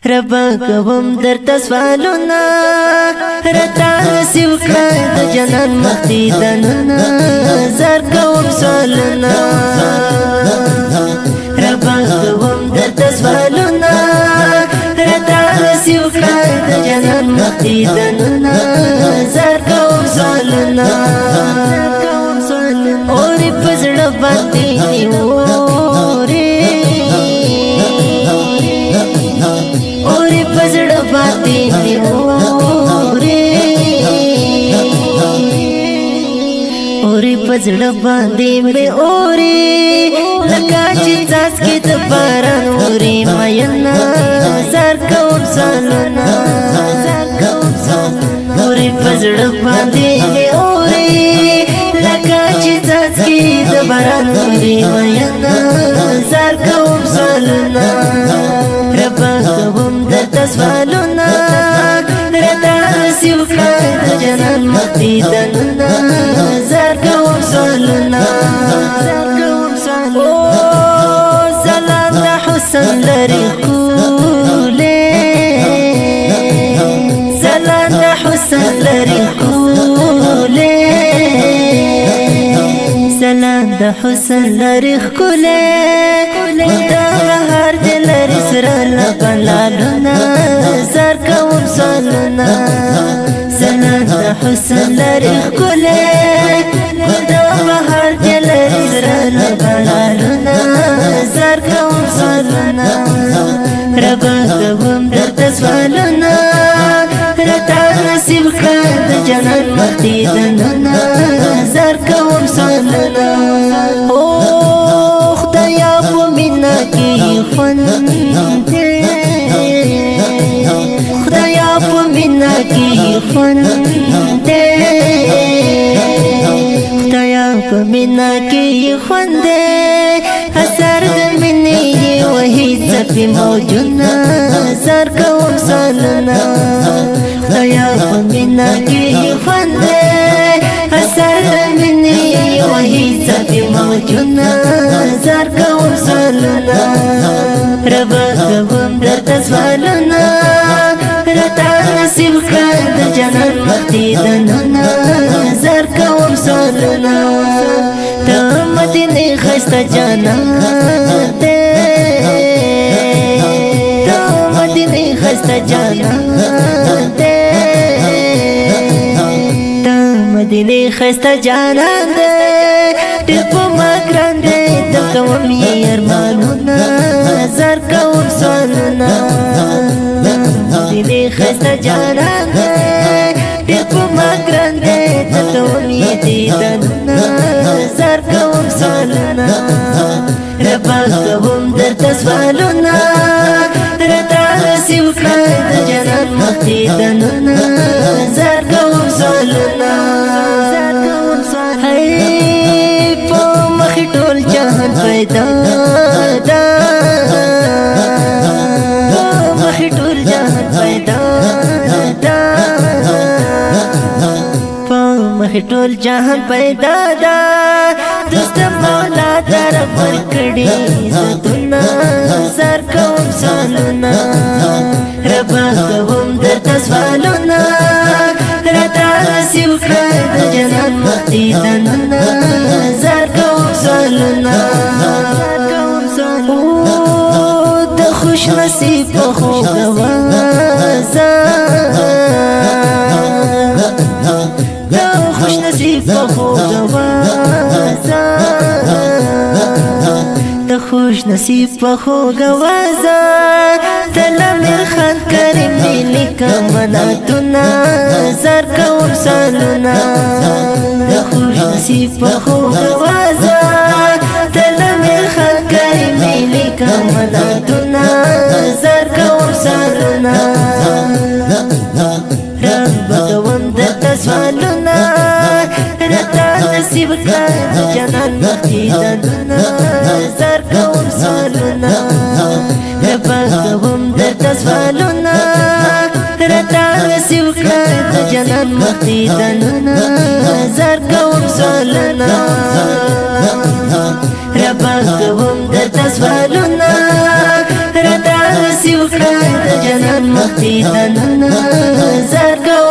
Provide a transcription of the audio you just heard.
ربا کوم درته سوالونه رتا نصیب کړه د جنان مختی دنونه زر کوم سوالونه ربا کوم درته سوالونه رتا نصیب کړه د جنان مختی دنونه زر کوم سوالونه اور پزړه باندې اوري اور پزړه باندې اوري اور پزړه باندې مې اوري لکه چې څاڅکي د باران اوري مینا زر کوم سالونه اور پزړه باندې مې اوري لکه چې څاڅکي د باران اوري مینا زر کوم سالونه ربا کوم درته سوالونه رتا نصیب کړه د جنان مختی دنونه زر کوم سوالونه او سلام د حسن لري ښکلې سلام د حسن لري ښکلې سلام د حسن لري ښکلې هر دل لري سره لګلالونه زر کوم سالونه سلام د حسن لري ښکلې هر دل لري سره لګلالونه زر کوم سالونه ربا کوم درته سوالونه رتا نصیب کړه د جنان مختی دنونه زر کوم سالونه خوند خدایا په مینا کې خوند خدایا په مینا کې خوند اثر د مینې وهي څپې موجونه زر کوم سالونه خدایا په مینا کې خوند اثر د مینې وهي څپې موجونه زر کوم سالونه ربا کوم درته سوالونه رتا نصیب کړه د جنان مختی دنونه زر کوم سالونه ته مدینه ښایسته جنت ته مدینه ښایسته جنت ته مدینه ښایسته جنت ډېر په ما ګران دی د کوم یې ارمانونه زر کوم سوالونه مدینه ښایسته جانان ډېر په ما ګران دی د کوم یې دیدنونه زر کوم سوالونه ربا کوم درته سوالونه رتا نصیب کړه د جنان مختی دنونه زر کوم سوالونه ټول جهان پیدا دا مخې ټول جهان پیدا دا په مخې ټول جهان پیدا دا دوست مولا در ورکړي عزتونه زر کوم سالونه ربا کوم درته سوالونه رتا نصیب کړه د جنان مختی دنونه زر کوم سالونه د خوش نصیب په خوږ وازه د خوش نصیب په خوږ وازه د خوش نصیب په خوږ وازه تل امیر خان کریم دی لیکم مناتونه زر کوم سالونه د خوش نصیب په خوږ وازه تل امیر خان کریم دی لیکم مناتونه زر کوم سالونه رب کوم درته سوالونه رتا نصیب کړه د جنان مختی دنونه زر کوم سالونه ربا کوم درته سوالونه رتا نصیب کړه د جنان مختی دنونه زر کوم سالونه ربا کوم درته سوالونه رتا نصیب وکړه د جنت مخې ته نظر کوم